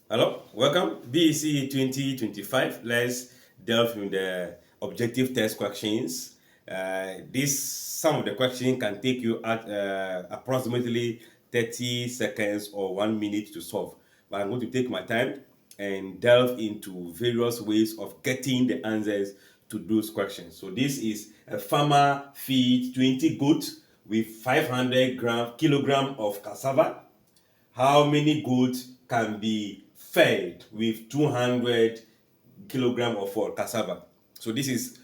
Hello, welcome. BECE 2025. Let's delve in the objective test questions. Some of the questions can take you at approximately 30 seconds or 1 minute to solve. But I'm going to take my time and delve into various ways of getting the answers to those questions. So this is a farmer feed 20 goats with 500 kilogram of cassava. How many goats can be fed with 200 kilogram of cassava? So this is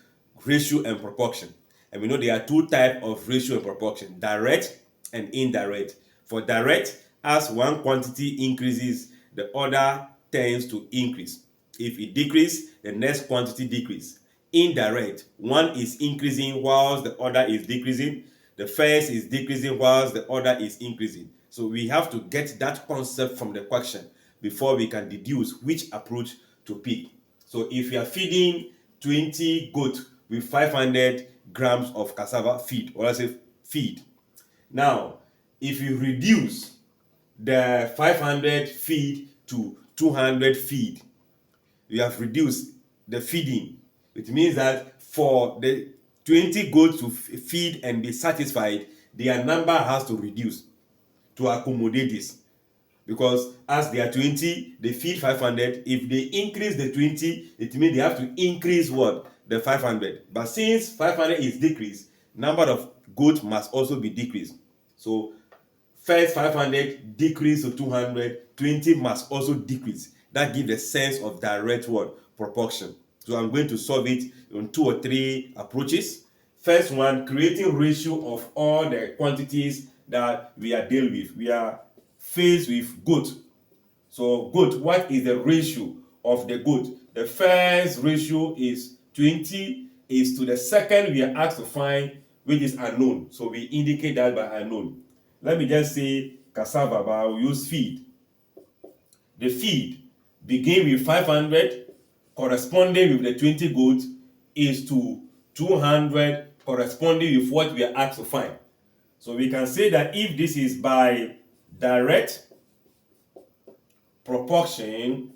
ratio and proportion. And we know there are two types of ratio and proportion: direct and indirect. For direct, as one quantity increases, the other tends to increase. If it decreases, the next quantity decrease. Indirect, one is increasing whilst the other is decreasing. The first is decreasing whilst the other is increasing. So we have to get that concept from the question before we can deduce which approach to pick. So if you are feeding 20 goats with 500 grams of cassava feed, or let's say feed. Now, if you reduce the 500 feed to 200 feed, you have reduced the feeding. It means that for the 20 goats to feed and be satisfied, their number has to reduce to accommodate this. Because as they are 20, they feed 500. If they increase the 20, it means they have to increase what? The 500. But since 500 is decreased, number of goats must also be decreased. So first 500 decrease to 200, 20 must also decrease. That gives a sense of direct what? Proportion. So I'm going to solve it in 2 or 3 approaches. First one, creating ratio of all the quantities that we are dealing with. We are faced with goat. So goat, what is the ratio of the goat? The first ratio is 20 is to the second we are asked to find, which is unknown. So we indicate that by unknown. Let me just say cassava, but I will use feed. The feed begin with 500 corresponding with the 20 goats is to 200 corresponding with what we are asked to find. So we can say that if this is by direct proportion,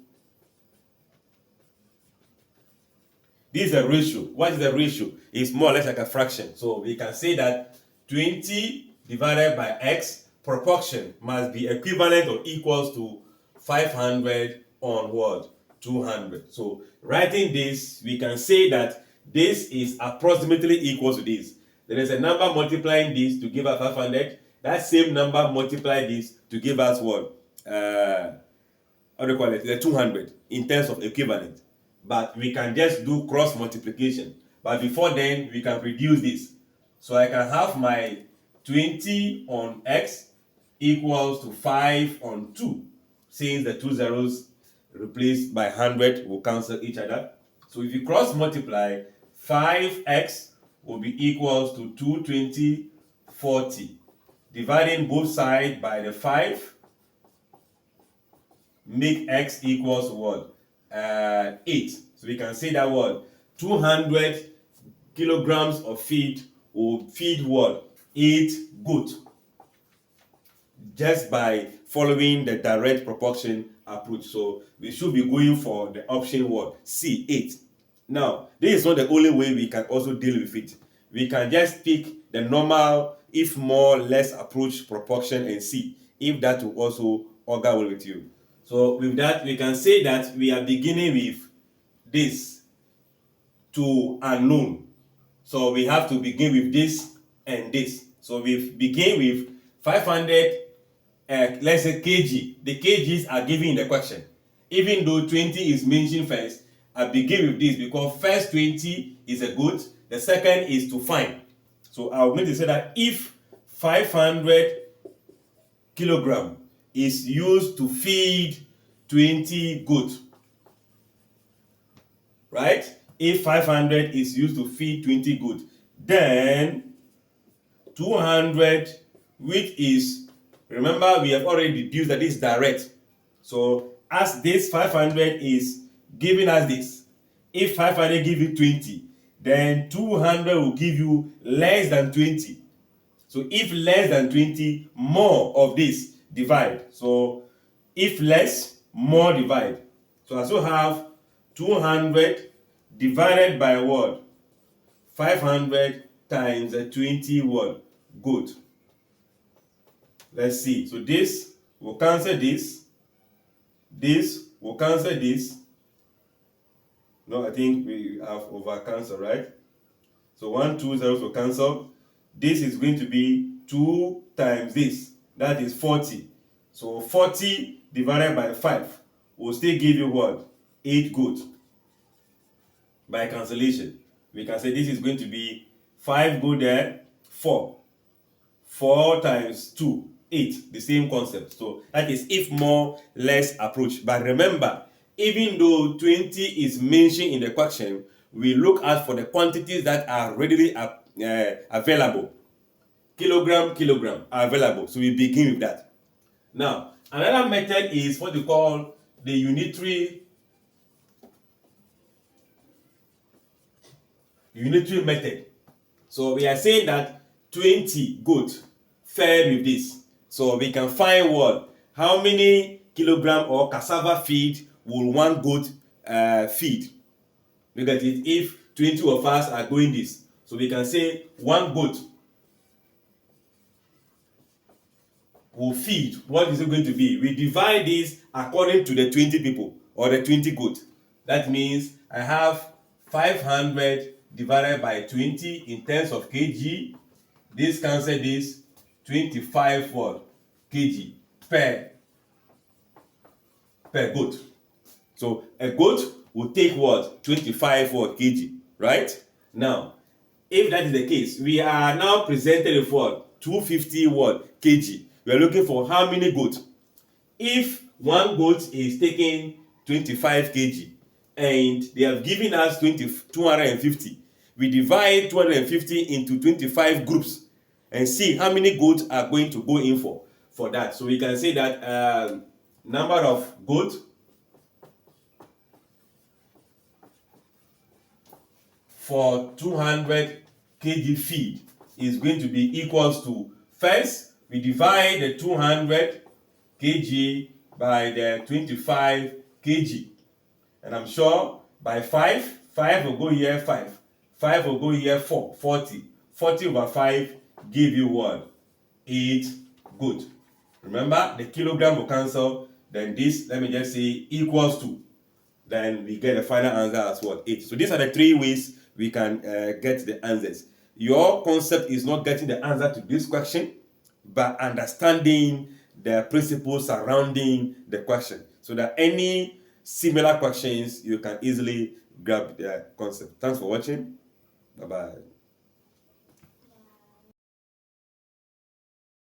this is a ratio. What is the ratio? It's more or less like a fraction. So we can say that 20 divided by x proportion must be equivalent or equals to 500 on what? 200. So writing this, we can say that this is approximately equal to this. There is a number multiplying this to give us 500. That same number multiply this to give us what? How do you call it? The 200 in terms of equivalent. But we can just do cross multiplication. But before then, we can reduce this. So I can have my 20 on x equals to 5 on 2. Since the two zeros replaced by 100 will cancel each other. So if you cross multiply, 5x will be equals to 220, 40. Dividing both sides by the 5, make x equals what? 8. So we can say that what? 200 kilograms of feed will feed what? 8 goats. Just by following the direct proportion approach. So we should be going for the option what? C, 8. Now, this is not the only way we can also deal with it. We can just pick the normal, if more, less approach proportion and see if that will also augur well with you. So with that, we can say that we are beginning with this to unknown. So we have to begin with this and this. So we begin with 500, let's say kg. The kgs are given in the question. Even though 20 is mentioned first, I begin with this because first 20 is a good, the second is to find. So I'm going to say that if 500 kilogram is used to feed 20 goats, right? If 500 is used to feed 20 goats, then 200, which is, remember we have already deduced that this is direct. So as this 500 is giving us this, if 500 give you 20, then 200 will give you less than 20. So if less than 20, more of this divide. So if less, more divide. So I still have 200 divided by what? 500 times 20 what? Good. Let's see. So this will cancel this. This will cancel this. No, I think we have over cancel, right? So 1, 2 zeros will cancel. This is going to be 2 times this. That is 40. So 40 divided by 5 will still give you what? 8 good. By cancellation, we can say this is going to be 5 good there, 4. 4 times 2, 8. The same concept. So that is if more, less approach. But remember, even though 20 is mentioned in the question, we look out for the quantities that are readily available. Kilogram are available. So we begin with that. Now, another method is what we call the unitary method. So we are saying that 20 goat fed with this. So we can find what? How many kilogram or cassava feed will one goat feed? Look at it. If 20 of us are going this, so we can say one goat will feed. What is it going to be? We divide this according to the 20 people or the 20 goat. That means I have 500 divided by 20 in terms of kg. This cancel this 25 what? Kg per goat. So a goat will take what? 25 what? Kg, right? Now, if that is the case, we are now presented with what? 250 what? Kg. We are looking for how many goats. If one goat is taking 25 kg and they have given us 250, we divide 250 into 25 groups and see how many goats are going to go in for that. So we can say that number of goats for 200 kg feed is going to be equals to, first we divide the 200 kg by the 25 kg, and I'm sure by 5 will go here, 5 will go here, 4, 40 over 5 give you what? 8 good. Remember, the kilogram will cancel, then this, let me just say, equals to, then we get the final answer as what? 8. So these are the 3 ways we can get the answers. Your concept is not getting the answer to this question, but understanding the principles surrounding the question, so that any similar questions you can easily grab the concept. Thanks for watching. Bye bye.